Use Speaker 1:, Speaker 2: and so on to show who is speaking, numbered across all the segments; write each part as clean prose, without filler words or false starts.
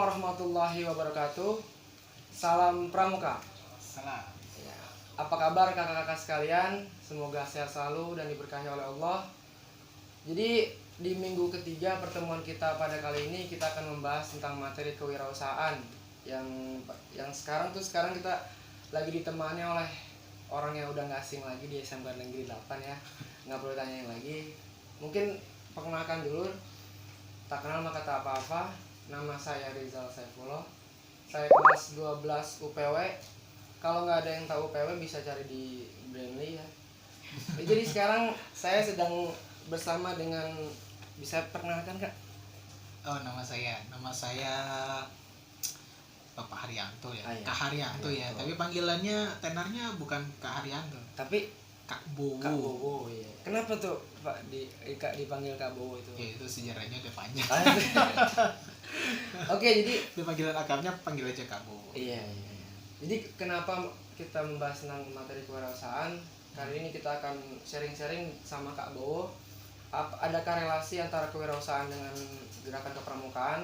Speaker 1: warahmatullahi wabarakatuh. Salam Pramuka.
Speaker 2: Salah.
Speaker 1: Ya. Apa kabar kakak-kakak sekalian? Semoga sehat selalu dan diberkahi oleh Allah. Jadi di minggu ketiga pertemuan kita pada kali ini kita akan membahas tentang materi kewirausahaan yang sekarang kita lagi ditemani oleh orang yang udah nggak asing lagi di SMK Negeri 8 ya. Nggak perlu tanyain lagi. Mungkin perkenalkan dulu. Tak kenal maka tak apa-apa. Nama saya Rizal Saifullah. Saya kelas 12 UPW. Kalau nggak ada yang tahu UPW bisa cari di Brainly ya. Jadi sekarang saya sedang bersama dengan, bisa perkenalkan Kak?
Speaker 2: Oh, nama saya Bapak Haryanto ya.
Speaker 1: Iya.
Speaker 2: Kak Haryanto ya.
Speaker 1: Haryanto.
Speaker 2: Tapi panggilannya tenarnya bukan Kak Haryanto.
Speaker 1: Tapi
Speaker 2: Kak Bowo.
Speaker 1: Kak Bowo ya. Kenapa tuh Pak Kak dipanggil Kak Bowo itu?
Speaker 2: Ya, itu sejarahnya udah panjang.
Speaker 1: Oke, jadi
Speaker 2: Di panggilan akrabnya panggil aja Kak Bowo.
Speaker 1: iya. Jadi kenapa kita membahas tentang materi kewirausahaan? Kali ini kita akan sharing-sharing sama Kak Bowo. Adakah relasi antara kewirausahaan dengan gerakan kepramukaan?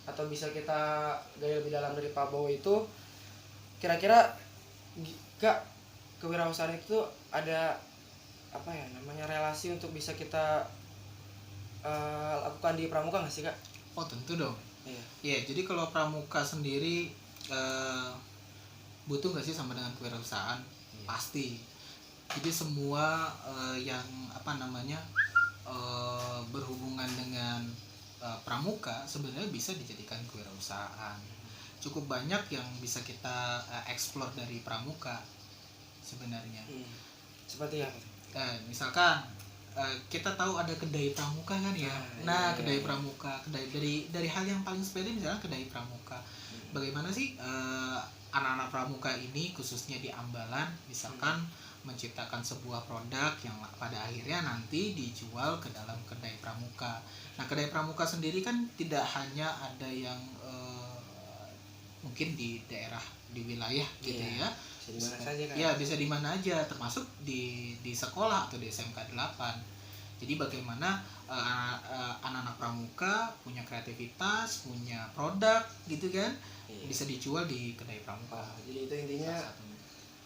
Speaker 1: Atau bisa kita gali lebih dalam dari Pak Bowo itu? Kira-kira Kak, kewirausahaan itu ada apa ya namanya relasi untuk bisa kita lakukan di pramuka nggak sih Kak?
Speaker 2: Oh, tentu dong.
Speaker 1: Iya.
Speaker 2: Ya, jadi kalau pramuka sendiri butuh nggak sih sama dengan kewirausahaan?
Speaker 1: Iya.
Speaker 2: Pasti. Jadi semua yang berhubungan dengan pramuka sebenarnya bisa dijadikan kewirausahaan. Cukup banyak yang bisa kita explore dari pramuka sebenarnya.
Speaker 1: Seperti apa?
Speaker 2: Misalkan kita tahu ada kedai pramuka kan ya. Nah,
Speaker 1: iya.
Speaker 2: kedai pramuka, dari hal yang paling sepele misalnya kedai pramuka. Bagaimana sih anak-anak pramuka ini khususnya di Ambalan misalkan menciptakan sebuah produk yang pada akhirnya nanti dijual ke dalam kedai pramuka. Nah, kedai pramuka sendiri kan tidak hanya ada yang mungkin di daerah, di wilayah gitu ya.
Speaker 1: Bisa di mana saja kan?
Speaker 2: Ya, bisa di mana aja, termasuk di sekolah atau di SMK 8. Jadi bagaimana anak-anak pramuka punya kreativitas, punya produk gitu kan, bisa dijual di kedai pramuka.
Speaker 1: Jadi itu intinya
Speaker 2: Salah satunya.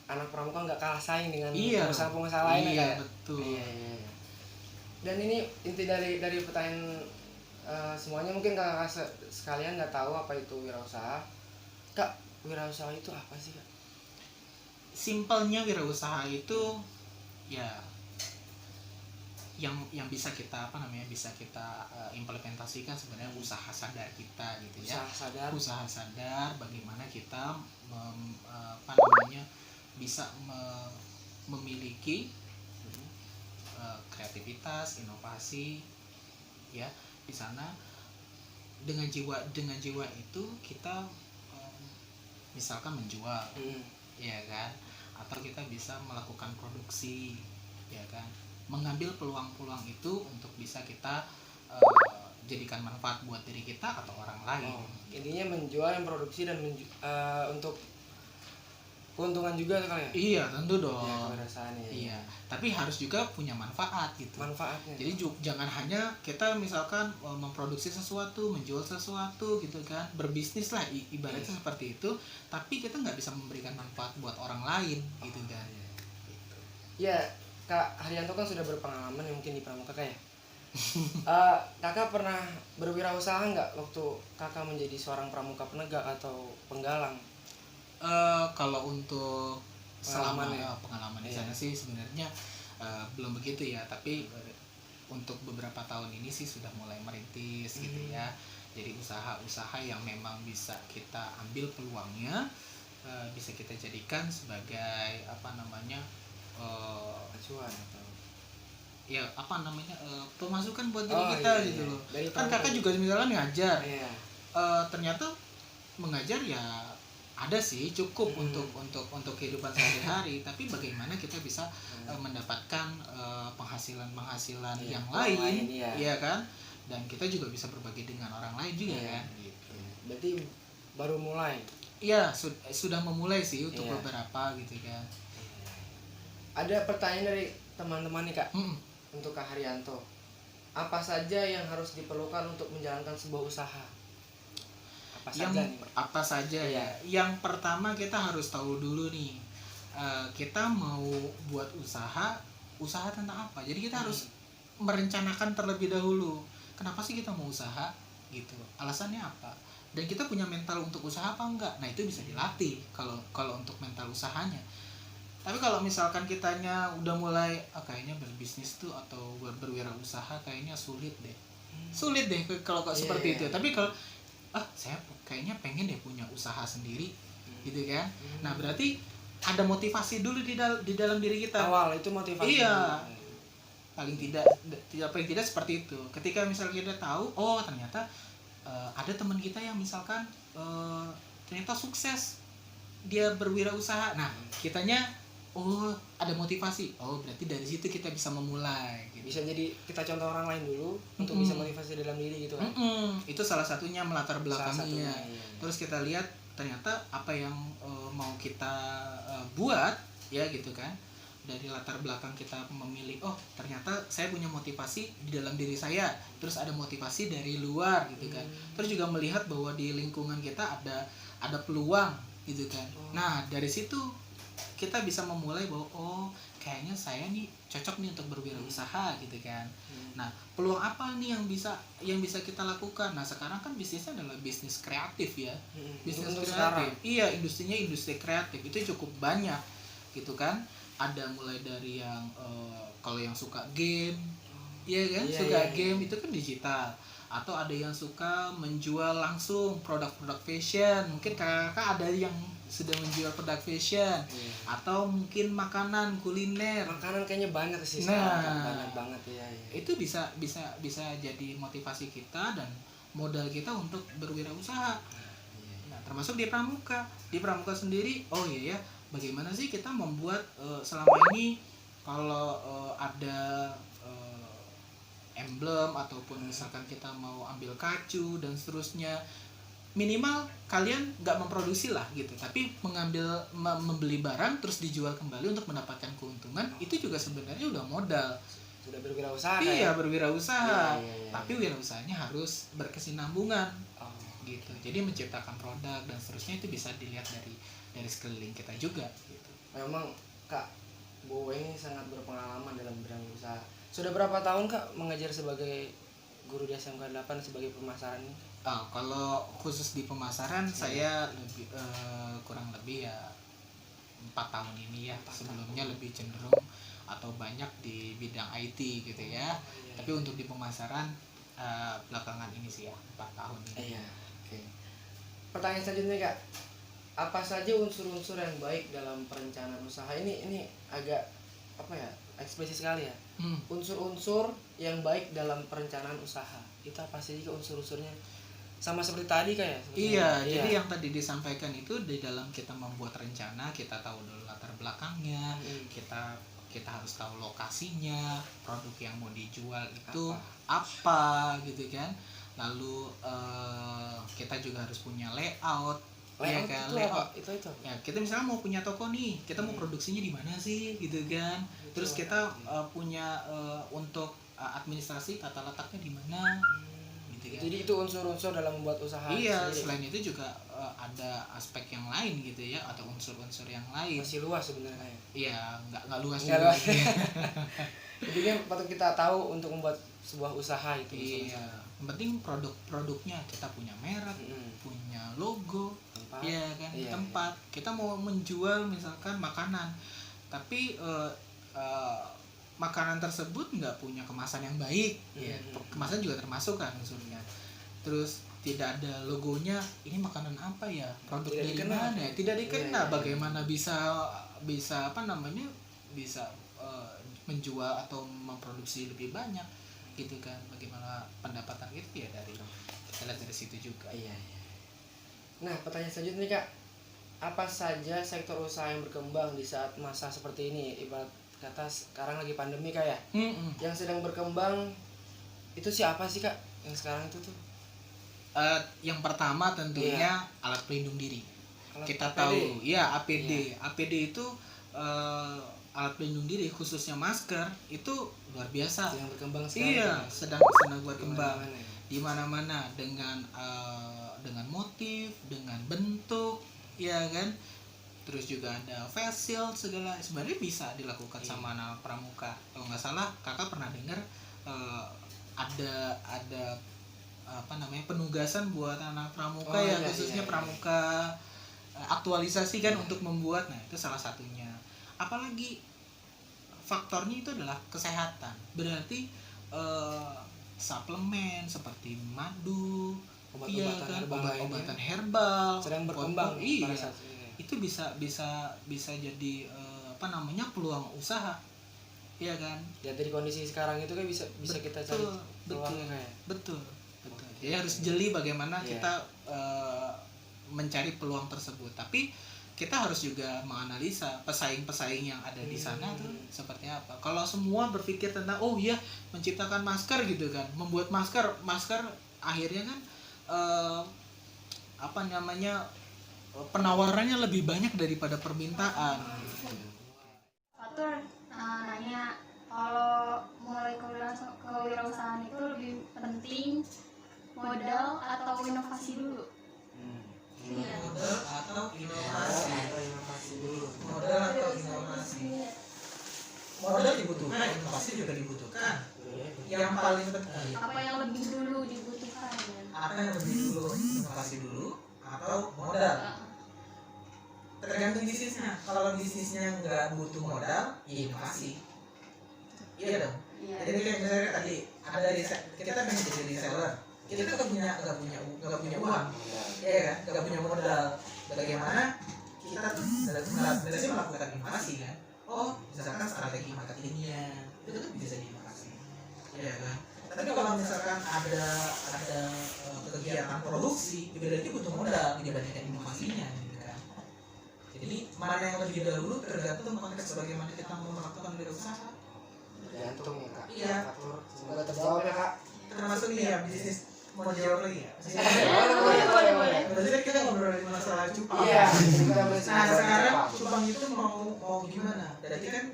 Speaker 1: anak pramuka nggak kalah saing dengan
Speaker 2: Iya,
Speaker 1: pengusaha-pengusaha lain
Speaker 2: iya,
Speaker 1: ya Kak?
Speaker 2: betul.
Speaker 1: Iya. Dan ini inti dari pertanyaan semuanya, mungkin kakak sekalian nggak tahu apa itu wirausaha. Kak, wirausaha itu apa sih Kak?
Speaker 2: Simpelnya wirausaha itu ya yang bisa kita implementasikan sebenarnya usaha sadar kita gitu ya. Usaha sadar bagaimana kita bisa memiliki kreativitas, inovasi ya di sana. Dengan jiwa itu kita misalkan menjual ya kan, atau kita bisa melakukan produksi ya kan, mengambil peluang-peluang itu untuk bisa kita jadikan manfaat buat diri kita atau orang lain.
Speaker 1: Intinya menjual, yang produksi, dan untuk keuntungan juga kali ya?
Speaker 2: Iya, tentu dong.
Speaker 1: Ya, kewirausahaan ya.
Speaker 2: Iya, tapi harus juga punya manfaat gitu.
Speaker 1: Manfaatnya.
Speaker 2: Jadi jangan hanya kita misalkan memproduksi sesuatu, menjual sesuatu gitu kan, berbisnis lah ibaratnya seperti itu, tapi kita nggak bisa memberikan manfaat buat orang lain gitu kan.
Speaker 1: Ya, Kak Haryanto kan sudah berpengalaman ya mungkin di pramuka Kak ya. Kakak pernah berwirausaha nggak waktu kakak menjadi seorang pramuka penegak atau penggalang?
Speaker 2: Kalau untuk pengalaman di sana sih sebenarnya belum begitu ya, tapi untuk beberapa tahun ini sih sudah mulai merintis gitu ya. Jadi usaha-usaha yang memang bisa kita ambil peluangnya, bisa kita jadikan sebagai
Speaker 1: Acuan atau
Speaker 2: ya pemasukan buat diri kita gitu loh. Kan kakak juga misalkan ngajar, ternyata mengajar ya ada sih cukup untuk kehidupan sehari-hari, tapi bagaimana kita bisa mendapatkan penghasilan yang lain ya kan, dan kita juga bisa berbagi dengan orang lain juga kan gitu.
Speaker 1: Berarti baru mulai?
Speaker 2: Iya, sudah memulai sih untuk beberapa gitu kan.
Speaker 1: Ada pertanyaan dari teman-teman nih Kak, untuk Kak Haryanto. Apa saja yang harus diperlukan untuk menjalankan sebuah usaha?
Speaker 2: apa saja ya. Yang pertama kita harus tahu dulu nih, kita mau buat usaha tentang apa. Jadi kita harus merencanakan terlebih dahulu. Kenapa sih kita mau usaha gitu? Alasannya apa? Dan kita punya mental untuk usaha apa enggak? Nah, itu bisa dilatih kalau untuk mental usahanya. Tapi kalau misalkan kitanya udah mulai kayaknya berbisnis tuh atau berwirausaha kayaknya sulit deh kalau seperti itu. Tapi kalau saya kayaknya pengen deh punya usaha sendiri gitu kan. Nah, berarti ada motivasi dulu di dalam diri kita.
Speaker 1: Awal itu motivasi.
Speaker 2: Iya. Paling tidak seperti itu. Ketika misalnya kita tahu, ternyata ada teman kita yang misalkan ternyata sukses, dia berwirausaha. Nah, kitanya ada motivasi. Berarti dari situ kita bisa memulai gitu.
Speaker 1: Bisa jadi kita contoh orang lain dulu untuk bisa motivasi dalam diri gitu kan.
Speaker 2: Itu salah satunya melatar belakangnya.
Speaker 1: Iya.
Speaker 2: Terus kita lihat ternyata apa yang mau kita buat ya gitu kan. Dari latar belakang kita memilih, ternyata saya punya motivasi di dalam diri saya, terus ada motivasi dari luar gitu kan. Terus juga melihat bahwa di lingkungan kita ada peluang gitu kan. Nah, dari situ kita bisa memulai bahwa kayaknya saya nih cocok nih untuk berwirausaha gitu kan. Nah, peluang apa nih yang bisa kita lakukan? Nah, sekarang kan bisnisnya adalah bisnis kreatif ya. Bisnis kreatif. Sekarang. Iya, industrinya industri kreatif itu cukup banyak gitu kan. Ada mulai dari yang kalau yang suka game, game itu kan digital. Atau ada yang suka menjual langsung produk-produk fashion. Mungkin kakak ada yang sudah menjual produk fashion. Atau mungkin makanan kuliner.
Speaker 1: Makanan kayaknya banyak sih sekarang. Banyak banget ya.
Speaker 2: Itu bisa jadi motivasi kita dan modal kita untuk berwirausaha. Nah, termasuk di pramuka. Di pramuka sendiri, bagaimana sih kita membuat selama ini kalau ada emblem ataupun misalkan kita mau ambil kacu dan seterusnya, minimal kalian nggak memproduksi lah gitu, tapi membeli barang terus dijual kembali untuk mendapatkan keuntungan, itu juga sebenarnya udah modal.
Speaker 1: Sudah berwirausaha.
Speaker 2: Iya, berwirausaha. Tapi wirausahanya harus berkesinambungan gitu. Jadi menciptakan produk dan seterusnya itu bisa dilihat dari sekeliling kita juga gitu.
Speaker 1: Memang Kak Bowo ini sangat berpengalaman dalam bidang usaha. Sudah berapa tahun Kak mengajar sebagai guru di SMK 8 sebagai pemasaran ini?
Speaker 2: Kalau khusus di pemasaran saya lebih kurang lebih ya 4 tahun ini ya. Sebelumnya lebih cenderung atau banyak di bidang IT gitu ya. Tapi untuk di pemasaran belakangan ini sih ya 4 tahun ini.
Speaker 1: Pertanyaan selanjutnya Kak, apa saja unsur-unsur yang baik dalam perencanaan usaha? Ini agak eksplisit sekali ya. Unsur-unsur yang baik dalam perencanaan usaha itu apa sih unsur-unsurnya? Sama seperti tadi kayak.
Speaker 2: Jadi yang tadi disampaikan itu di dalam kita membuat rencana, kita tahu dulu latar belakangnya, kita harus tahu lokasinya, produk yang mau dijual itu apa gitu kan. Lalu kita juga harus punya layout.
Speaker 1: Itu.
Speaker 2: Ya, kita misalnya mau punya toko nih, kita mau produksinya di mana sih gitu kan. Terus kita punya untuk administrasi tata letaknya di mana gitu kan.
Speaker 1: Jadi itu unsur-unsur dalam membuat usaha.
Speaker 2: Iya, selain itu juga ada aspek yang lain gitu ya, atau unsur-unsur yang lain.
Speaker 1: Masih luas sebenarnya.
Speaker 2: Iya, nggak luas
Speaker 1: juga. Jadi kan patut kita tahu untuk membuat sebuah usaha itu.
Speaker 2: Iya, yang penting produknya kita punya merek, punya logo, tempat. Kita mau menjual misalkan makanan, tapi makanan tersebut nggak punya kemasan yang baik, kemasan juga termasuk kan unsurnya. Terus tidak ada logonya, ini makanan apa ya, produk dari mana ya, tidak dikenal. Bagaimana bisa bisa menjual atau memproduksi lebih banyak gitu kan. Bagaimana pendapatan itu ya kita lihat dari situ juga.
Speaker 1: Nah, pertanyaan selanjutnya Kak, apa saja sektor usaha yang berkembang di saat masa seperti ini? Ibarat kata sekarang lagi pandemi Kak ya. Yang sedang berkembang itu siapa sih Kak yang sekarang itu tuh?
Speaker 2: Yang pertama tentunya alat pelindung diri. Kita tahu ya APD itu alat pelindung diri khususnya masker itu luar biasa.
Speaker 1: Yang berkembang sekarang.
Speaker 2: Iya, sedang berkembang di mana-mana dengan motif, dengan bentuk, ya kan. Terus juga ada face shield segala, sebenarnya bisa dilakukan sama anak pramuka. Kalau nggak salah kakak pernah dengar ada apa namanya penugasan buat anak pramuka khususnya pramuka aktualisasi kan untuk membuat. Nah itu salah satunya. Apalagi faktornya itu adalah kesehatan. Berarti suplemen seperti madu, obat-obatan herbal
Speaker 1: sedang berkembang.
Speaker 2: Iya. Itu bisa jadi apa namanya peluang usaha, iya kan.
Speaker 1: Ya dari kondisi sekarang itu kan bisa kita cari peluangnya.
Speaker 2: Betul. Jadi harus jeli bagaimana kita mencari peluang tersebut. Tapi kita harus juga menganalisa pesaing-pesaing yang ada di sana tuh seperti apa. Kalau semua berpikir tentang menciptakan masker gitu kan, membuat masker akhirnya kan apa namanya penawarannya lebih banyak daripada permintaan.
Speaker 3: Fatur nanya, kalau mulai kewirausahaan itu lebih penting modal atau inovasi dulu?
Speaker 2: Modal atau inovasi dulu. Modal atau inovasi. Modal dibutuhkan, inovasi juga dibutuhkan. Yang paling penting.
Speaker 3: Apa yang lebih dulu dibutuhkan?
Speaker 2: Apa yang lebih dulu, inovasi dulu atau modal? Tergantung bisnisnya. Kalau bisnisnya nggak butuh modal, inovasi. Iya dong. Jadi kayak misalnya tadi ada kita pengen jadi reseller, kita nggak punya uang, ya kan? Nggak punya modal. Bagaimana kita tuh sebenarnya melakukan inovasi kan? Oh, misalkan strategi marketingnya itu tuh bisa diinovasi, ya kan? Tapi kalau misalkan ada kegiatan produksi, berarti butuh modal dibandingkan inovasinya. Jadi mana yang lebih dahulu tergantung konteks bagaimana kita mau melakukan wirausaha.
Speaker 1: Tergantung ya kak.
Speaker 2: Iya.
Speaker 1: Semoga terjawab ya kak.
Speaker 2: Termasuk nih ya bisnis, mau jawab lagi ya?
Speaker 3: Boleh.
Speaker 2: Berarti kita ngobrolin masalah cupang.
Speaker 1: Iya.
Speaker 2: Nah sekarang cupang itu mau gimana? Berarti kan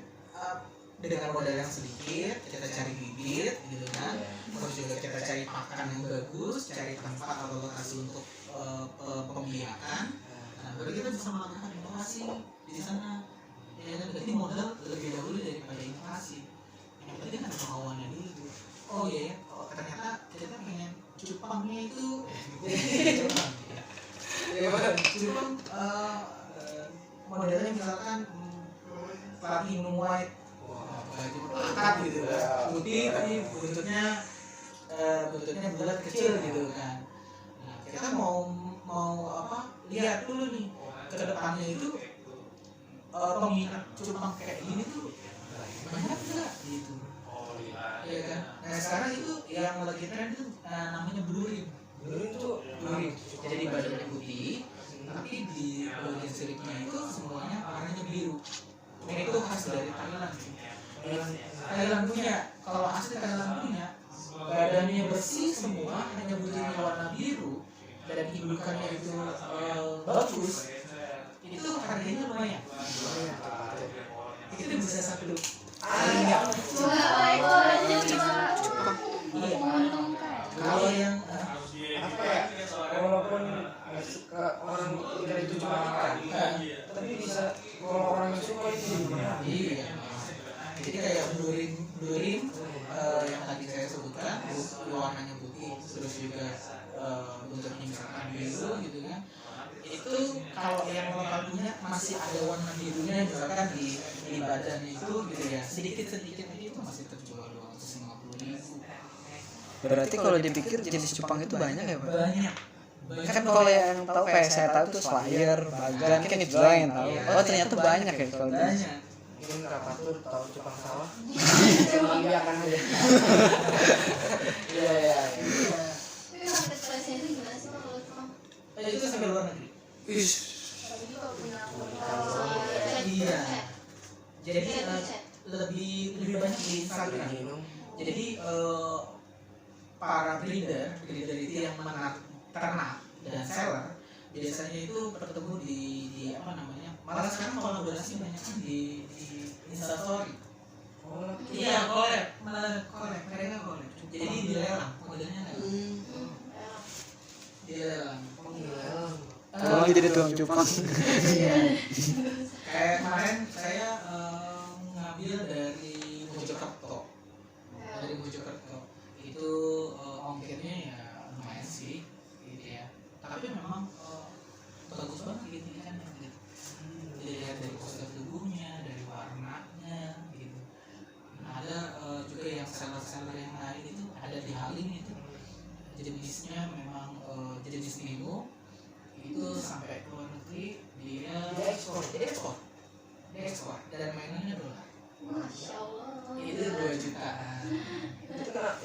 Speaker 2: dengan modal yang sedikit kita cari bibit gitu kan. Terus juga kita cari pakan yang bagus, cari tempat atau lokasi untuk pembiakan. Nah baru kita bisa melakukan inovasi di sana. Ya kan, berarti modal lebih dahulu daripada inovasi. Yang penting kan ada kemauannya dulu. Oh iya ya, ternyata kita pengen cupangnya itu cupang modelnya misalkan platinum white, baju pekat gitu kan, putih tapi bentuknya bulat kecil gitu kan. Nah, kita mau lihat dulu nih ke depannya itu peminat cupang kayak gini tuh banyak nggak gitu. Iya kan. Nah sekarang itu yang lagi tren itu namanya blurim. Blurim tuh jadi badannya putih, tapi di bagian siripnya itu semuanya warnanya biru. Nah itu khas dari Thailand. Thailand punya. Kalau asli Thailand punya, badannya bersih semua, hanya butuhnya warna biru dan indukannya itu bagus. Itu harganya lumayan. Itu bisa satu iya. Kalau yang
Speaker 1: apa ya, walaupun orang pikir itu cuma ikan, tapi bisa kalau orang yang suka itu
Speaker 2: iya. Jadi kayak blurim yang tadi saya sebutkan, warnanya putih, terus juga bentuknya misalkan biru gitu kan. Itu kalau yang lokal punya masih ada warna birunya misalkan di badannya itu gitu ya, sedikit itu masih terjual 250.000.
Speaker 4: Berarti kalau dipikir jenis cupang itu banyak ya Pak?
Speaker 2: Banyak.
Speaker 4: Kan kalau yang tahu kayak saya tahu tuh Slayer, Bagan, kan itu doang yang tahu. Oh ternyata banyak ya kalau
Speaker 2: banyak.
Speaker 1: Mungkin Kak Fatur tahu cupang sawah. Membiarkan aja. Iya.
Speaker 2: Itu sampai luar negeri. Iya. Jadi lebih banyak di Instagram. Jadi para breeder itu yang menak ternak dan seller biasanya itu bertemu di apa namanya, malah sekarang kolaborasi banyak kan di Instastory.
Speaker 1: Oh,
Speaker 2: Iya, collab, malah collab, mereka collab. Jadi dilelang, modelnya lelang. Dilelang.
Speaker 4: Tolong jadi tukang cupang.
Speaker 2: Kayak kemarin saya ngambil dari Mojokerto. Dari Mojokerto itu ongkirnya ya lumayan sih, gitu ya. Tapi memang bagus banget gitu kan, gitu. Dilihat dari postur tubuhnya, dari warnanya, gitu. Nah, ada juga yang seller-seller yang lain itu ada di Halim itu jenisnya memang jenis Nemo itu sampai ke luar negeri dia ekspor dan mainannya dolar.
Speaker 3: Masya Allah.
Speaker 2: Itu 2 jutaan.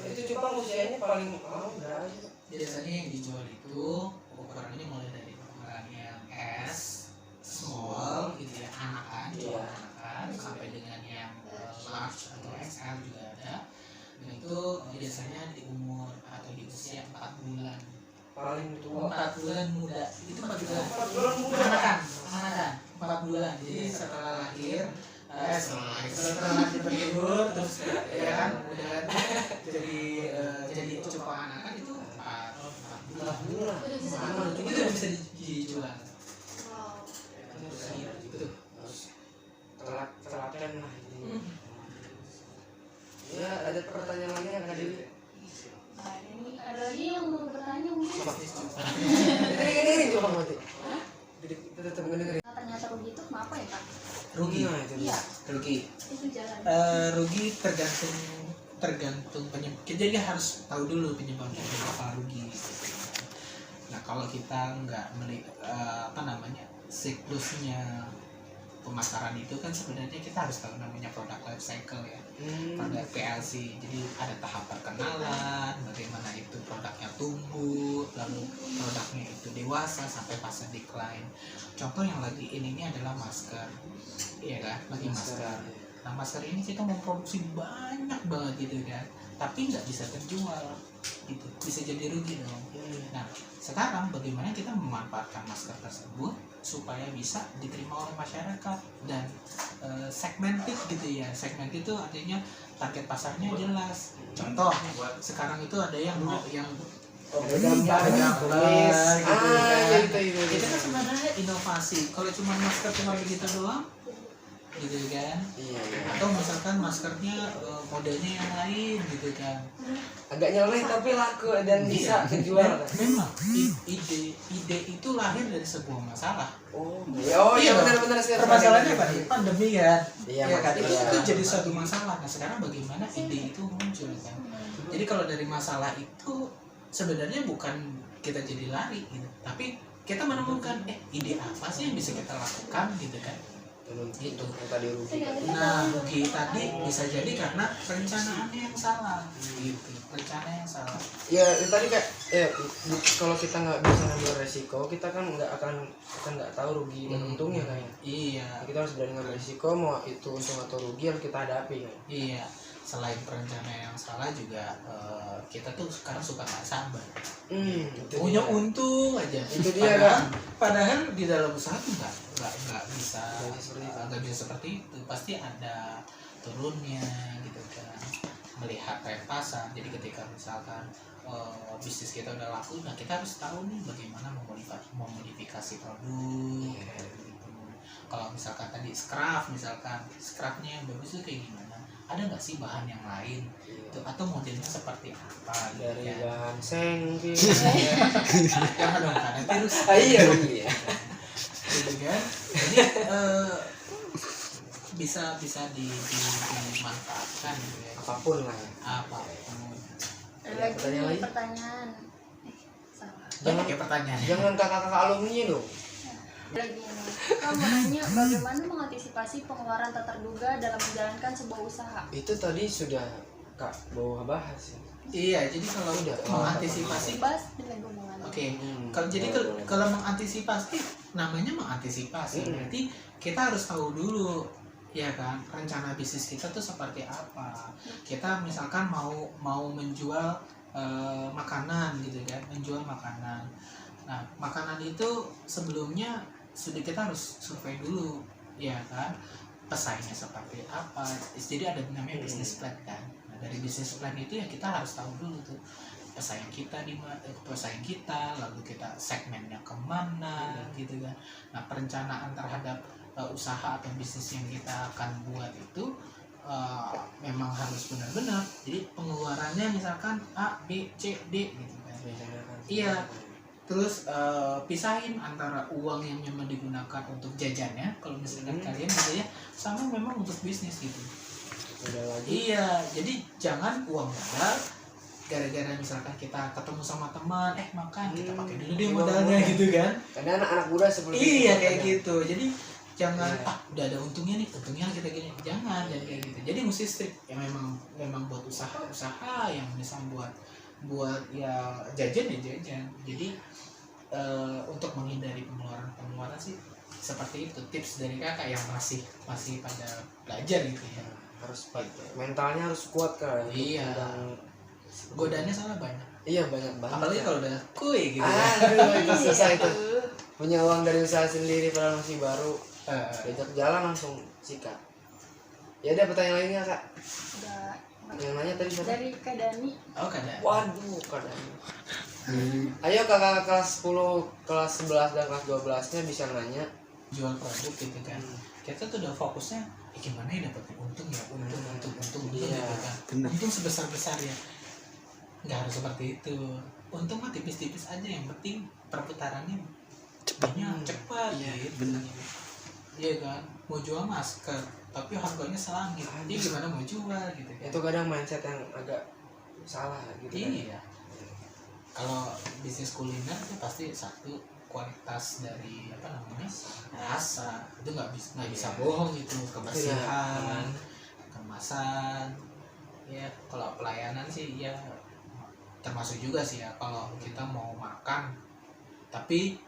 Speaker 1: Itu cupang usianya paling lama berapa sih?
Speaker 2: Biasanya yang dijual itu ukurannya mulai dari ukuran yang S, small gitu ya, anakan, anakan sampai dengan yang large atau XL juga ada. Dan itu biasanya di umur atau di usia 4 bulan.
Speaker 1: Paling tua
Speaker 2: 4 bulan muda. Itu 4 bulan.
Speaker 1: 4 bulan muda.
Speaker 2: Anakan 4 bulan. Jadi setelah lahir setelah lahir berlibur terus ya kan udah jadi cupang anakan itu 4 bulan. Itu udah bisa dijual.
Speaker 3: Wow.
Speaker 2: Gitu.
Speaker 1: Telaten lah. Ya, ada pertanyaan lagi yang Kak Dewi?
Speaker 3: Nah, ini ada lagi yang mau bertanya mungkin.
Speaker 1: Ini cupang mati. Jadi kita tetap ngedengerin.
Speaker 3: Nah, ternyata rugi itu kenapa ya Kak?
Speaker 2: Rugi.
Speaker 1: Nah, itu dia.
Speaker 3: Iya,
Speaker 2: Rugi.
Speaker 3: itu jalan.
Speaker 2: Rugi tergantung penyebab. Jadi harus tahu dulu penyebabnya apa rugi. Nah kalau kita nggak siklusnya pemasaran itu kan sebenarnya kita harus tahu namanya product life cycle ya, produk PLC. Jadi ada tahap perkenalan, bagaimana itu produknya tumbuh, lalu produknya itu dewasa sampai fase decline. Contoh yang lagi ini adalah masker, iya kan, lagi masker. Nah masker ini kita memproduksi banyak banget gitu kan, tapi nggak bisa terjual, gitu, bisa jadi rugi dong. Nah sekarang bagaimana kita memanfaatkan masker tersebut supaya bisa diterima oleh masyarakat dan segmented gitu ya. Segmented itu artinya target pasarnya jelas. Contoh sekarang itu ada yang
Speaker 1: Gambar tulis.
Speaker 2: Itu kan sebenarnya inovasi. Kalau cuma masker cuma begitu doang gitu kan.
Speaker 1: Iya.
Speaker 2: Atau misalkan maskernya modelnya yang lain gitu kan.
Speaker 1: Agak nyeleneh tapi laku dan bisa kejual.
Speaker 2: Memang ide itu lahir dari sebuah masalah.
Speaker 1: Iya benar-benar sih.
Speaker 2: Permasalahannya apa nih? Pandemi kan.
Speaker 1: Iya
Speaker 2: kan.
Speaker 1: iya.
Speaker 2: Itu jadi suatu masalah. Nah sekarang bagaimana ide itu muncul kan? Jadi kalau dari masalah itu sebenarnya bukan kita jadi lari gitu, tapi kita menemukan ide apa sih yang bisa kita lakukan gitu kan. Gitu.
Speaker 1: Tadi rugi.
Speaker 2: Nah rugi tadi bisa jadi karena perencanaannya yang salah gitu, rencana yang salah.
Speaker 1: Ya tadi kayak kalau kita nggak bisa ngambil resiko, kita kan nggak tahu rugi dan untungnya kayaknya.
Speaker 2: Iya.
Speaker 1: Kita harus berani ngambil resiko, mau itu untung atau rugi harus kita hadapi kan.
Speaker 2: Iya. Selain perencanaan yang salah juga kita tuh sekarang suka nggak sabar. Punya untung aja.
Speaker 1: Itu dia kan.
Speaker 2: Padahal di dalam usaha tuh nggak bisa seperti itu. Pasti ada turunnya gitu kan. Melihat tren pasar. Jadi ketika misalkan bisnis kita udah laku, nah kita harus tahu nih bagaimana memodifikasi produk. Gitu. Kalau misalkan tadi scrapnya yang bagus itu kayak gimana? Ada nggak sih bahan yang lain itu, atau modelnya seperti apa gitu
Speaker 1: Dari
Speaker 2: kan?
Speaker 1: bahan seng mungkin.
Speaker 2: Jangan dong karena virus.
Speaker 1: Iya.
Speaker 2: Gitu kan? Jadi bisa dimanfaatkan gitu ya.
Speaker 1: Apapun lah ya.
Speaker 2: Apapun.
Speaker 3: Ada lagi
Speaker 1: pertanyaan lagi?
Speaker 3: pertanyaan. Salah.
Speaker 2: Jangan kayak pertanyaan.
Speaker 1: Jangan kakak-kakak alumni dong.
Speaker 3: Lagi ini. Kamu nanya bagaimana mengantisipasi pengeluaran tak terduga dalam menjalankan sebuah usaha.
Speaker 1: Itu tadi sudah Kak Bawa bahas ya.
Speaker 2: Iya, jadi kalau
Speaker 1: Udah.
Speaker 2: mengantisipasi.
Speaker 3: Bahas dengan hubungan.
Speaker 2: Oke. Kalau mengantisipasi, namanya mengantisipasi. Berarti kita harus tahu dulu ya kan, rencana bisnis kita tuh seperti apa. Kita misalkan mau menjual makanan gitu kan, menjual makanan. Nah, makanan itu sebelumnya kita harus survei dulu ya kan. pesaingnya seperti apa. Jadi ada namanya business plan kan. Nah, dari business plan itu ya kita harus tahu dulu tuh pesaing kita pesaing kita, lalu kita segmennya kemana gitu kan. Nah, perencanaan terhadap usaha atau bisnis yang kita akan buat itu memang harus benar-benar. Jadi pengeluarannya misalkan A, B, C, D gitu kan. Iya. Terus pisahin antara uang yang memang digunakan untuk jajannya kalau misalkan kalian gitu ya, sama memang untuk bisnis gitu. Iya, jadi jangan uang modal gara-gara misalkan kita ketemu sama teman, makan kita pakai dulu deh modalnya gitu kan.
Speaker 1: Karena anak-anak muda seperti itu.
Speaker 2: Iya kayak gitu. Jadi jangan udah ada untungnya nih, untungnya kita gini. Jangan kayak gitu. Jadi mesti strict yang memang buat usaha yang bisa buat ya jajan. Jadi untuk menghindari pengeluaran sih seperti itu tips dari kakak yang masih pada belajar gitu ya.
Speaker 1: Harus mentalnya harus kuat kan.
Speaker 2: Iya. Godaannya salah banyak.
Speaker 1: Iya banyak banget.
Speaker 2: Apalagi kalau udah kue gitu.
Speaker 1: Itu susah itu. Punya uang dari usaha sendiri padahal masih baru. Diajak jalan langsung sikat. Ya ada pertanyaan lainnya kak?
Speaker 3: Udah.
Speaker 1: Yang nanya tadi siapa?
Speaker 3: Dari Kak Dani.
Speaker 2: Oh kadang.
Speaker 1: Waduh Kak Dani. Ayo kakak kelas 10, kelas 11 dan kelas 12 nya bisa nanya.
Speaker 2: Jual produk gitu kan. Kita tuh udah fokusnya gimana ya dapat untung gitu kan. Untung sebesar-besarnya. Nggak harus seperti itu. Untung mah tipis-tipis aja, yang penting perputarannya cepat gitu.
Speaker 4: Bener.
Speaker 2: Iya kan, mau jual masker tapi harganya selangit, dia gimana mau jual gitu kan.
Speaker 1: Itu kadang mindset yang agak salah gitu kan.
Speaker 2: Iya. Kalau bisnis kuliner itu pasti satu, kualitas dari rasa itu nggak bisa bohong gitu, kebersihan, kemasan. Ya kalau pelayanan sih ya termasuk juga sih ya, kalau kita mau makan tapi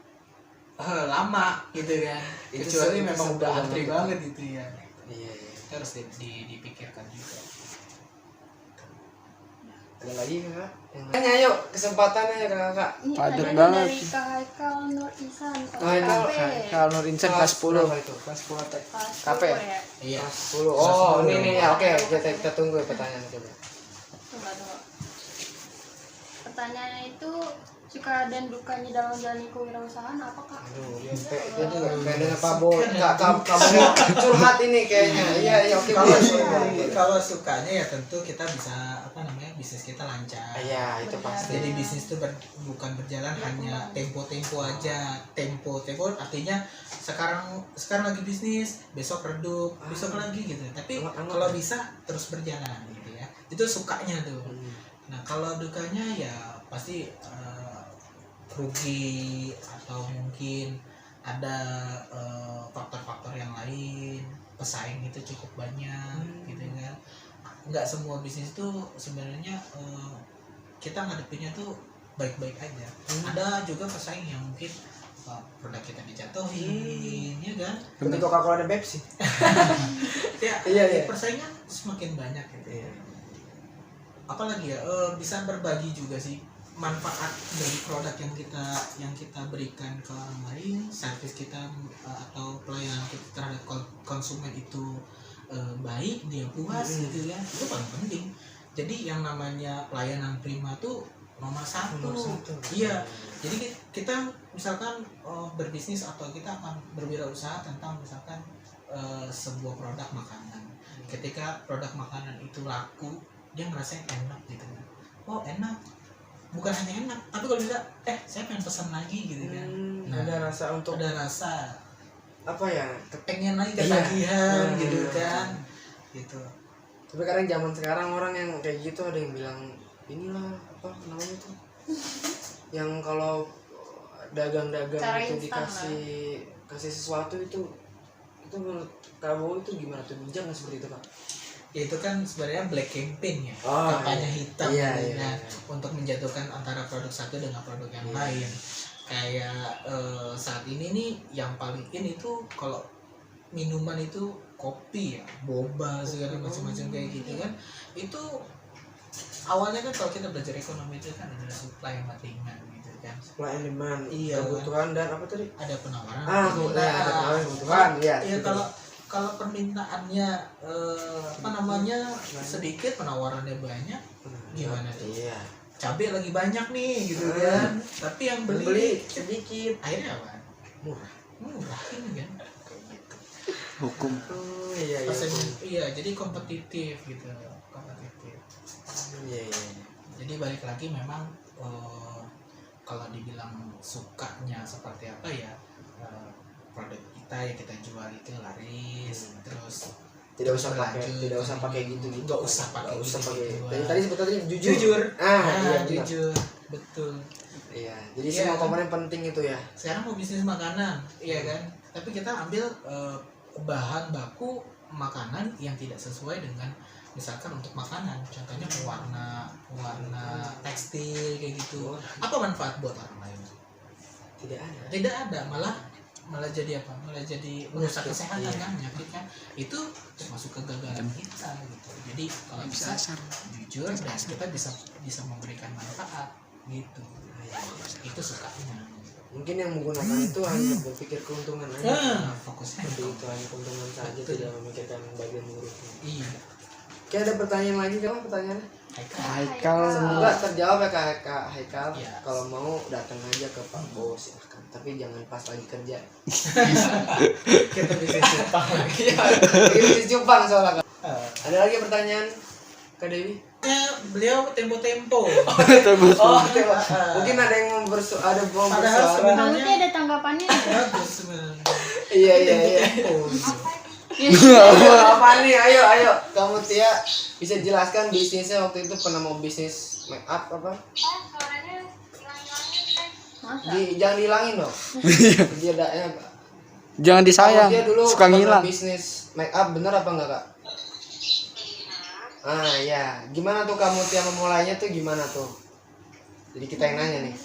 Speaker 2: lama gitu kan, kecuali memang udah antri banget gitu ya.
Speaker 1: Iya.
Speaker 2: Harus dipikirkan juga.
Speaker 1: Ada lagi kakak? Tanya yuk, kesempatannya ya kakak.
Speaker 3: Ini
Speaker 4: Padat
Speaker 3: adanya
Speaker 4: banget.
Speaker 3: dari Kak Haikal Nur Ihsan.
Speaker 4: Kalau Nur Insan kelas 10.
Speaker 1: berapa itu? Kelas 10 tek. KP?
Speaker 3: Ya.
Speaker 2: Iya.
Speaker 1: Kelas 10. Oh, ini ya. Oke, kita tunggu pertanyaan coba.
Speaker 3: Tunggu. Pertanyaannya itu suka dan dukanya dalam menjalani kewirausahaan apa kak?
Speaker 1: Aduh, dia kayak dengan Pak Bo. Kamu curhat ini kayaknya. Iya, oke.
Speaker 2: Kalau sukanya ya tentu kita bisa bisnis kita lancar.
Speaker 1: Iya, itu pasti.
Speaker 2: Jadi bisnis itu bukan berjalan hanya tempo aja. Tempo artinya sekarang lagi bisnis, besok redup, besok lagi gitu. Tapi kalau bisa terus berjalan gitu ya. Itu sukanya tuh. Nah, kalau dukanya ya pasti rugi atau mungkin ada faktor-faktor yang lain, pesaing itu cukup banyak gitu kan. Nggak semua bisnis itu sebenarnya kita ngadepinnya tuh baik-baik aja. Ada juga pesaing yang mungkin produk kita dijatuhin, ya kan?
Speaker 1: Seperti Coca-Cola dan Pepsi.
Speaker 2: Iya. Persaingan semakin banyak gitu ya. Apalagi ya bisa berbagi juga sih manfaat dari produk yang kita berikan ke orang lain, servis kita atau pelayanan kita terhadap konsumen itu baik, dia puas gitu ya, itu paling penting. Jadi yang namanya pelayanan prima tuh nomor satu. Iya. Jadi kita misalkan berbisnis atau kita akan berwirausaha tentang misalkan sebuah produk makanan. Ketika produk makanan itu laku, dia ngerasain enak gitu kan. Oh enak, bukan hanya enak, tapi kalau bisa saya pengen pesan lagi gitu kan.
Speaker 1: Ada rasa apa ya,
Speaker 2: pengen lagi ketagihan gitu kan gitu.
Speaker 1: Tapi kadang zaman sekarang orang yang kayak gitu ada yang bilang inilah apa namanya tuh yang kalau dagang-dagang itu kasih sesuatu itu menurut kamu itu gimana tuh, bijak nggak seperti itu Pak?
Speaker 2: Itu kan sebenarnya black campaign ya, kampanye hitam untuk menjatuhkan antara produk satu dengan produk yang lain. Kayak saat ini nih yang paling in itu kalau minuman itu kopi ya, boba segala macam-macam kayak gitu kan. Itu awalnya kan kalau kita belajar ekonomi itu kan ada supply sama demand gitu kan.
Speaker 1: Supply and demand,
Speaker 2: iya,
Speaker 1: kebutuhan dan apa tadi?
Speaker 2: Ada penawaran.
Speaker 1: Ada penawaran kebutuhan, iya.
Speaker 2: Iya, kalau permintaannya apa namanya sedikit, penawarannya banyak, gimana tuh?
Speaker 1: Iya.
Speaker 2: Cabai lagi banyak nih gitu kan, tapi yang beli
Speaker 1: sedikit.
Speaker 2: akhirnya apa?
Speaker 1: Murah.
Speaker 2: Murah ini kan.
Speaker 4: Hukum.
Speaker 1: Oh iya iya.
Speaker 2: Iya, jadi kompetitif gitu, kompetitif.
Speaker 1: Iya iya.
Speaker 2: Jadi balik lagi memang kalau dibilang sukanya seperti apa ya, produk kita yang kita jual itu laris, terus
Speaker 1: Tidak usah pakai gitu.
Speaker 2: Nggak usah pakai gitu.
Speaker 1: Tadi sebut tadi jujur.
Speaker 2: Jujur.
Speaker 1: Iya,
Speaker 2: jujur, betul.
Speaker 1: Iya, jadi
Speaker 2: Iya,
Speaker 1: semua
Speaker 2: kan?
Speaker 1: komponen penting itu ya.
Speaker 2: Sekarang mau bisnis makanan, iya kan? Tapi kita ambil bahan baku makanan yang tidak sesuai dengan misalkan untuk makanan, contohnya warna tekstil kayak gitu. Apa manfaat buat orang lain? Tidak ada, malah jadi apa? Malah jadi merusak kesehatan kan, penyakit kan. Itu termasuk kegagalan kita gitu. Jadi kalau bisa jujur dan kita bisa memberikan manfaat gitu. Itu sukanya.
Speaker 1: Mungkin yang menggunakan itu hanya berpikir keuntungan aja.
Speaker 2: Fokusnya
Speaker 1: Seperti itu, hanya keuntungan saja,
Speaker 2: Betul.
Speaker 1: tidak memikirkan bagian buruknya.
Speaker 2: Iya.
Speaker 1: Oke, ada pertanyaan lagi kan pertanyaannya?
Speaker 4: Haikal.
Speaker 1: Semoga terjawab ya Kak Haikal.
Speaker 2: Iya.
Speaker 1: Kalau mau datang aja ke Pak Bos silahkan. Tapi jangan pas lagi kerja.
Speaker 2: Kita bisa jepang lagi.
Speaker 1: Iya, ini bisnis Jepang soalnya Kak. Ada lagi pertanyaan Kak Dewi?
Speaker 2: Beliau tempo-tempo.
Speaker 1: Oh, mungkin ada yang mau
Speaker 2: Padahal
Speaker 1: bersuara.
Speaker 3: Kamu
Speaker 2: sebenarnya
Speaker 3: tuh ada tanggapannya?
Speaker 2: bagus sebenarnya.
Speaker 1: Iya.
Speaker 2: Tempo.
Speaker 1: Apa nih? Ayo. Kamu Tia bisa jelaskan bisnisnya waktu itu pernah mau bisnis make up apa?
Speaker 3: Masa?
Speaker 1: Jangan dihilangin dong. Dia
Speaker 4: Jangan disayang.
Speaker 1: Dia dulu
Speaker 4: Suka
Speaker 1: pernah
Speaker 4: ngilang.
Speaker 1: bisnis make up, bener apa enggak Kak? Ah ya, gimana tuh kamu Tia memulainya tuh gimana tuh? Jadi kita yang nanya nih.